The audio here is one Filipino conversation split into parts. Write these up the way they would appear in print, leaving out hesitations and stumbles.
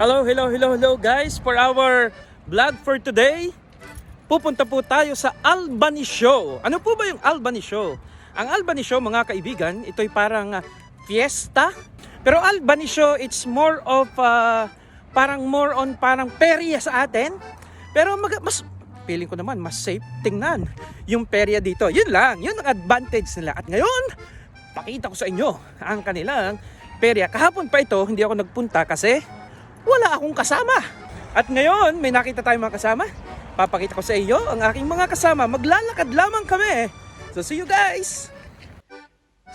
Hello guys. For our vlog for today, pupunta po tayo sa Albany Show. Ano po ba yung Albany Show? Ang Albany Show, mga kaibigan, ito'y parang fiesta. Pero Albany Show, it's more of parang more on parang perya sa atin. Pero mas feeling ko naman mas safe tingnan yung perya dito. Yun lang, yun ang advantage nila. At ngayon, pakita ko sa inyo ang kanilang perya. Kahapon pa ito, hindi ako nagpunta kasi wala akong kasama. At ngayon, may nakita tayong mga kasama. Papakita ko sa iyo ang aking mga kasama. Maglalakad lamang kami. So see you guys!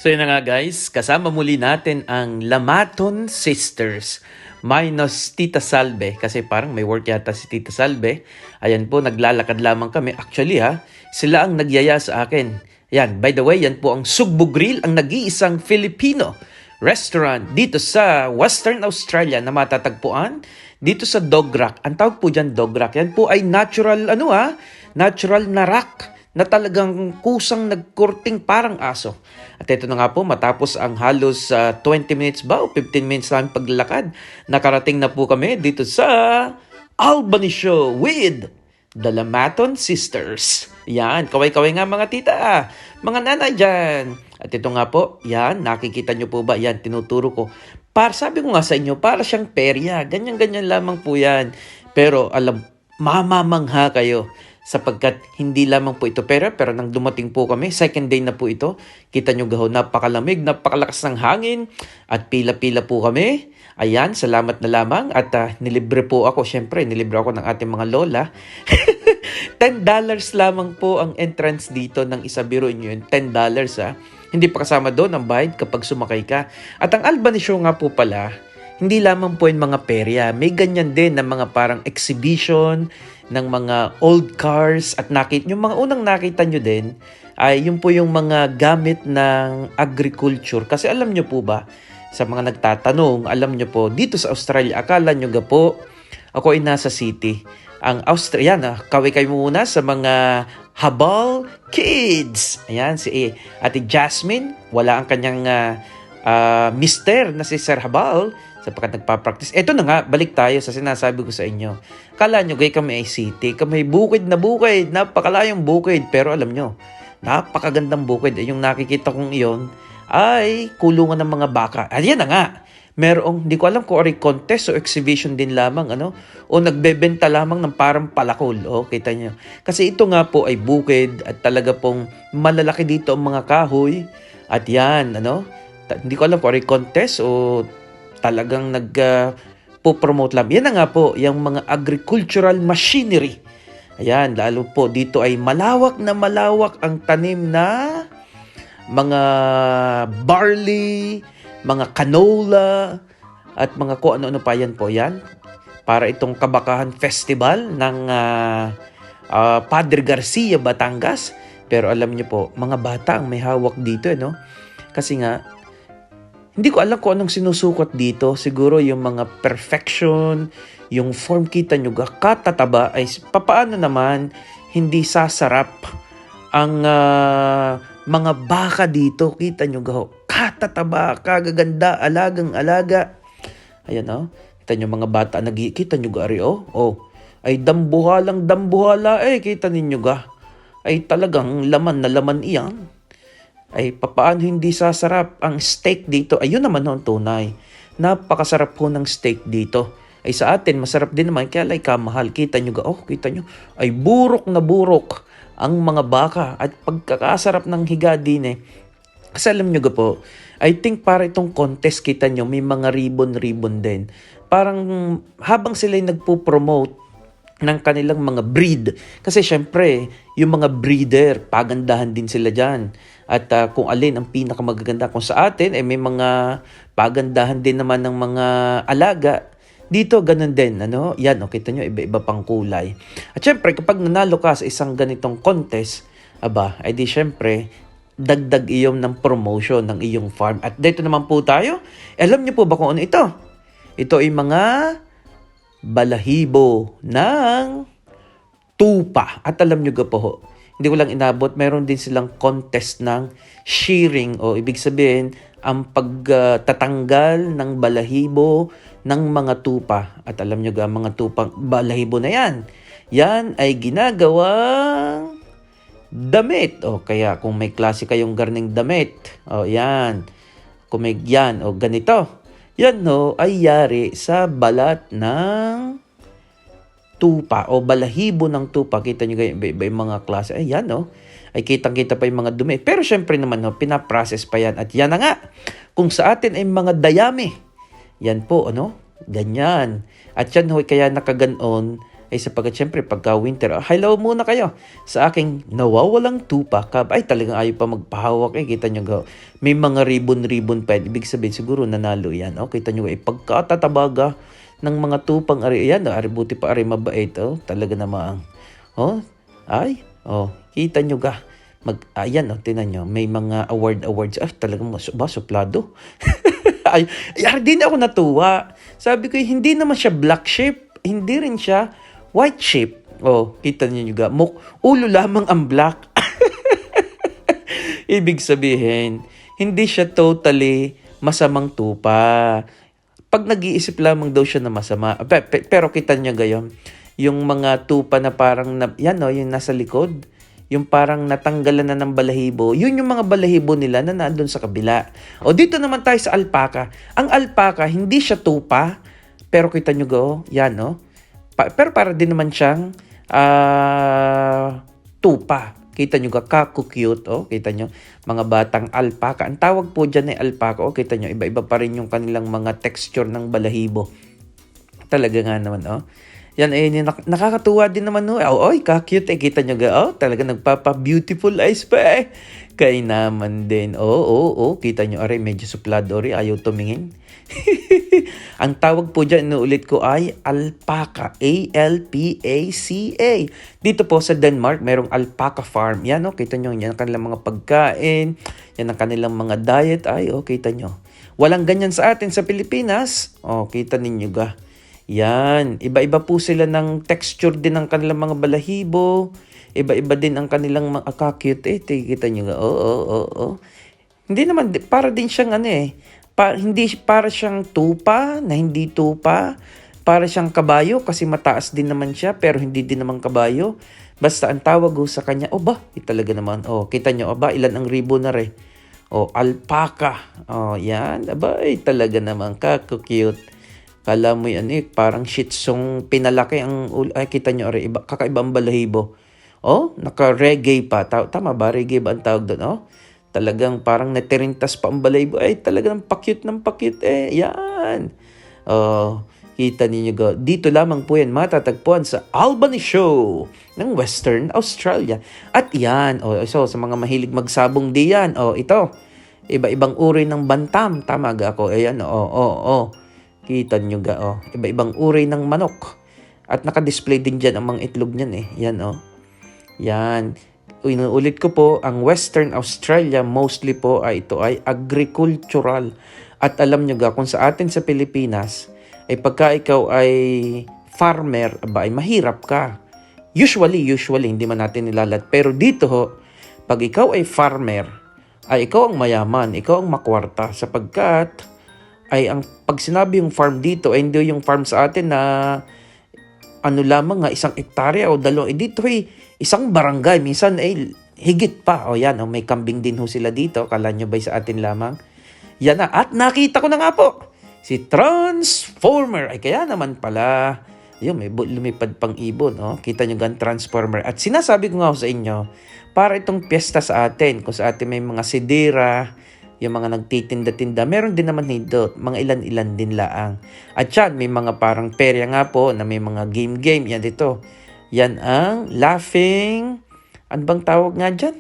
So yun na nga guys, kasama muli natin ang Lamaton Sisters minus Tita Salve kasi parang may work yata si Tita Salve. Ayan po, naglalakad lamang kami. Actually sila ang nagyaya sa akin. Yan, by the way, yan po ang Sugbo Grill, ang nag-iisang Filipino restaurant dito sa Western Australia na matatagpuan dito sa Dog Rock. Ang tawag po dyan Dog Rock. Yan po ay natural natural na rock na talagang kusang nagkurting parang aso. At ito na nga po, matapos ang halos 20 minutes ba o 15 minutes lang paglalakad, nakarating na po kami dito sa Albany Show with the Lamaton Sisters. Yan, kaway-kaway nga mga tita, mga nanay dyan. At ito nga po, yan, nakikita nyo po ba? Yan, tinuturo ko. Sabi ko nga sa inyo, para siyang perya. Ganyan-ganyan lamang po yan. Pero mamamangha kayo sapagkat hindi lamang po ito pera. Pero nang dumating po kami, second day na po ito. Kita nyo gaho, napakalamig, napakalakas ng hangin. At pila-pila po kami. Ayan, salamat na lamang. At nilibre po ako, syempre, nilibre ako ng ating mga lola. $10 lamang po ang entrance dito ng isa, biro nyo yun. $10 Hindi pa kasama doon ang bayad kapag sumakay ka. At ang Albany Show nga po pala, hindi lamang po yung mga perya. May ganyan din na mga parang exhibition ng mga old cars. At yung mga unang nakita nyo din, ay yun po yung mga gamit ng agriculture. Kasi alam nyo po ba, sa mga nagtatanong, alam nyo po, dito sa Australia, akala nyo ga po, ako ay nasa city. Ang Australia, kaway kayo muna sa mga Habal Kids. Ayan, si Ate Jasmine, wala ang kanyang mister na si Sir Habal sapagkat nagpa-practice. Ito na nga, balik tayo sa sinasabi ko sa inyo. Kala nyo, kami ay city, kami bukid na bukid, napakalayong bukid. Pero alam nyo, napakagandang bukid. Yung nakikita kong iyon ay kulungan ng mga baka. Ayan na nga. Merong, hindi ko alam kung ari contest o exhibition din lamang, o nagbebenta lamang ng parang palakol. Kita nyo. Kasi ito nga po ay bukid at talaga pong malalaki dito ang mga kahoy. At yan, hindi ko alam kung ari contest o talagang po-promote lang. Yan na nga po, yung mga agricultural machinery. Ayan, lalo po dito ay malawak na malawak ang tanim na mga barley, mga canola, at mga kung ano-ano pa yan po yan. Para itong Kabakahan Festival ng Padre Garcia, Batangas. Pero alam niyo po, mga bata ang may hawak dito, Kasi nga, hindi ko alam kung anong sinusukot dito. Siguro yung mga perfection, yung form, kita nyo, katataba, ay papaano naman hindi sasarap ang mga baka dito. Kita nyo, katataba, kagaganda, alagang-alaga. Ayan, kita nyo mga bata, kita nyo gari, ay dambuhalang dambuhala, kita ninyo ay talagang laman na laman iyan. Ay papaano hindi sasarap ang steak dito? Ayun naman ang tunay. Napakasarap po ng steak dito. Ay sa atin, masarap din naman, kaya ay kamahal. Kita nyo kita nyo, ay burok na burok ang mga baka at pagkakasarap ng higa din Kasi alam nyo po, I think para itong contest, kita nyo, may mga ribbon din. Parang habang sila'y nagpo-promote ng kanilang mga breed. Kasi syempre, yung mga breeder, pagandahan din sila dyan. At kung alin ang pinakamagaganda. Kung sa atin, may mga pagandahan din naman ng mga alaga. Dito, ganun din. Yan, kita nyo, iba-iba pang kulay. At syempre, kapag nanalo ka sa isang ganitong contest, ay di syempre, dagdag iyong ng promotion ng iyong farm. At dito naman po tayo. Alam niyo po ba kung ano ito? Ito ay mga balahibo ng tupa. At alam niyo po, hindi ko lang inabot, meron din silang contest ng shearing o ibig sabihin, ang pagtatanggal ng balahibo ng mga tupa. At alam nyo ga, mga tupang balahibo na yan ay ginagawang damit. O kaya kung may klase kayong garning damit, o yan, kung may yan, o ganito, yan no, ay yari sa balat ng tupa o balahibo ng tupa. Kita nyo kayo, iba yung mga klase. Ay, yan, no? Ay kitang-kita pa yung mga dumi. Pero syempre naman, no, pinaprocess pa yan. At yan na nga, kung sa atin ay mga dayami, yan po, ano? Ganyan. At yan, ho, kaya nakaganon, ay sapagkat syempre, pagka winter, hello muna kayo sa aking nawawalang tupa. Ay, talagang ayaw pa magpahawak. Kita nyo ga, may mga ribbon-ribbon pa. Ibig sabihin, siguro nanalo yan. Kita nyo ga, pagkatatabaga ng mga tupang ari, yan, ari buti pa ari mabait, talaga namang, kita nyo ga, ayan, tinan nyo, may mga awards, talagang suplado. ay, din ako natuwa, sabi ko, hindi naman siya black sheep, hindi rin siya white sheep, kita nyo ga, ulo lamang ang black. Ibig sabihin, hindi siya totally masamang tupa. Pag nag-iisip lamang daw siya na masama. Pero kita niya gayon, yung mga tupa na parang, yan o, yung nasa likod, yung parang natanggalan na ng balahibo, yun yung mga balahibo nila na nandun sa kabila. O dito naman tayo sa alpaca. Ang alpaca, hindi siya tupa, pero kita nyo go, yan o. Pero para din naman siyang tupa. Kita nyo cute, kita nyo, mga batang alpaca. Ang tawag po dyan ay alpaca, kita nyo, iba-iba pa rin yung kanilang mga texture ng balahibo. Talaga nga naman, Yan, nakakatuwa din naman, cute, kita nyo talaga nagpapa-beautiful eyes pa, Kaya naman din, kita nyo, medyo suplado, ayaw tumingin. Ang tawag po dyan, inuulit ko, ay alpaca. A-L-P-A-C-A. Dito po sa Denmark, mayroong alpaca farm. Yan, kita nyo, yan ang kanilang mga pagkain. Yan ang kanilang mga diet. Ay, kita nyo. Walang ganyan sa atin sa Pilipinas. Kita ninyo ga. Yan. Iba-iba po sila ng texture din ng kanilang mga balahibo. Iba-iba din ang kanilang mga cute. Kita nyo ga. Hindi naman, para din siyang hindi para siyang tupa na hindi tupa, para siyang kabayo kasi mataas din naman siya pero hindi din naman kabayo. Basta ang tawag sa kanya, talaga naman. Kita nyo, ilan ang ribbon na rin. Alpaca. Yan, talaga naman cute. Kala mo yan, parang shih tsung pinalaki ang kita nyo, kakaibang balahibo. Naka-reggae pa. Tama ba? Reggae ba ang tawag doon? Talagang parang natirintas pa ang balahibo. Talagang pakute ng pakute. Yan. Kita ninyo dito lamang po yan matatagpuan sa Albany Show ng Western Australia. At yan, so sa mga mahilig magsabong diyan, ito, iba-ibang uri ng bantam. Tama ga ako? Ayan, kita nyo ga, iba-ibang uri ng manok. At naka-display din dyan ang mga itlog niyan Yan, Yan. Inuulit ko po, ang Western Australia mostly po ito ay agricultural. At alam nyo ga, kung sa atin sa Pilipinas, ay pagka ikaw ay farmer, ay mahirap ka. Usually, hindi man natin nilalat. Pero dito pag ikaw ay farmer, ay ikaw ang mayaman, ikaw ang makwarta. Sapagkat, pag sinabi yung farm dito, ay hindi yung farm sa atin na lamang 1 hektarya o 2. Dito isang barangay, minsan higit pa. Yan, may kambing din ho sila dito. Kala nyo ba sa atin lamang? Yan na. At nakita ko na nga po, si Transformer. Kaya naman pala, may lumipad pang ibon. Kita nyo gan Transformer. At sinasabi ko nga ho sa inyo, para itong piyesta sa atin, kung sa atin may mga sidira, yung mga nagtitinda-tinda, meron din naman dito, mga ilan-ilan din laang. At yan, may mga parang perya nga po, na may mga game. Yan dito. Yan ang laughing, ano bang tawag nga dyan?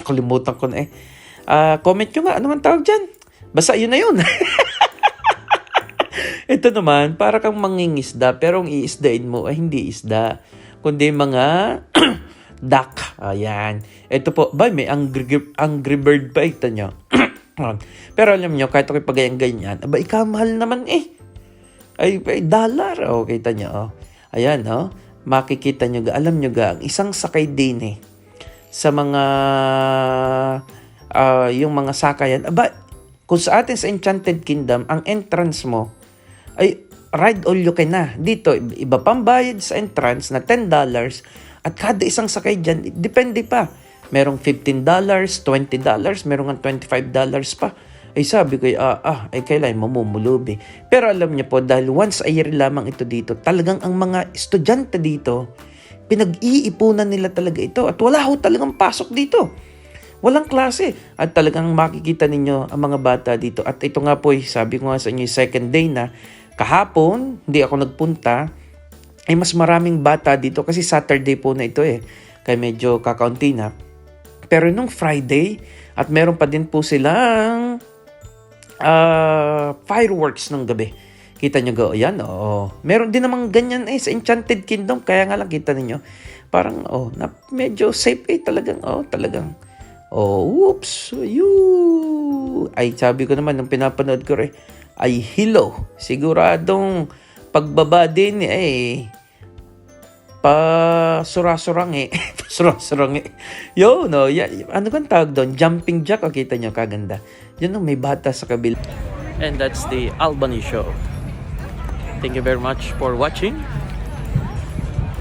Nakalimutan ko na comment nyo nga, ano bang tawag dyan? Basta yun na yun. Ito naman, para kang mangingisda, pero ang iisdain mo ay hindi isda, kundi mga duck. Ayan. Ito po, may angry bird pa, ito nyo. Pero alam nyo, kahit ako'y pagayang-ganyan, ikamahal naman ay dollar. Kita nyo, ayan, makikita nyo ga, alam nyo ga, ang isang sakay din sa mga yung mga sakayan, Kung sa atin sa Enchanted Kingdom, ang entrance mo ay ride all you can na. Dito, iba pang bayad sa entrance na $10 at kada isang sakay dyan, depende pa. Merong $15, $20, merong $25 pa. Ay sabi ko, ay kailan mamumulubi. Pero alam niyo po, dahil once a year lamang ito dito, talagang ang mga estudyante dito, pinag-iipunan nila talaga ito. At wala ho talagang pasok dito. Walang klase. At talagang makikita ninyo ang mga bata dito. At ito nga po, sabi ko nga sa inyo, second day na, kahapon, hindi ako nagpunta, ay mas maraming bata dito kasi Saturday po na ito kaya medyo kakaunti na. Pero nung Friday, at meron pa din po silang fireworks ng gabi. Kita nyo go, yan, meron din namang ganyan sa Enchanted Kingdom, kaya nga lang kita ninyo, parang, medyo safe talagang, oops, ay sabi ko naman, nung pinapanood ko ay hello, siguradong pagbaba din surang yo no ano bang tawag doon, jumping jack, kita nyo kaganda yun, may bata sa kabila. And that's the Albany Show. Thank you very much for watching.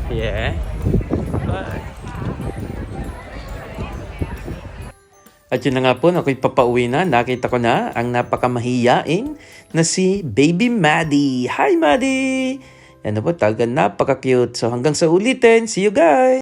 Yeah, bye. At yun na nga po, ako'y papauwi na. Nakita ko na ang napakamahiyain na si Baby Maddie. Hi, Maddie! Yan na po, talagang napaka-cute. So hanggang sa ulitin, see you guys!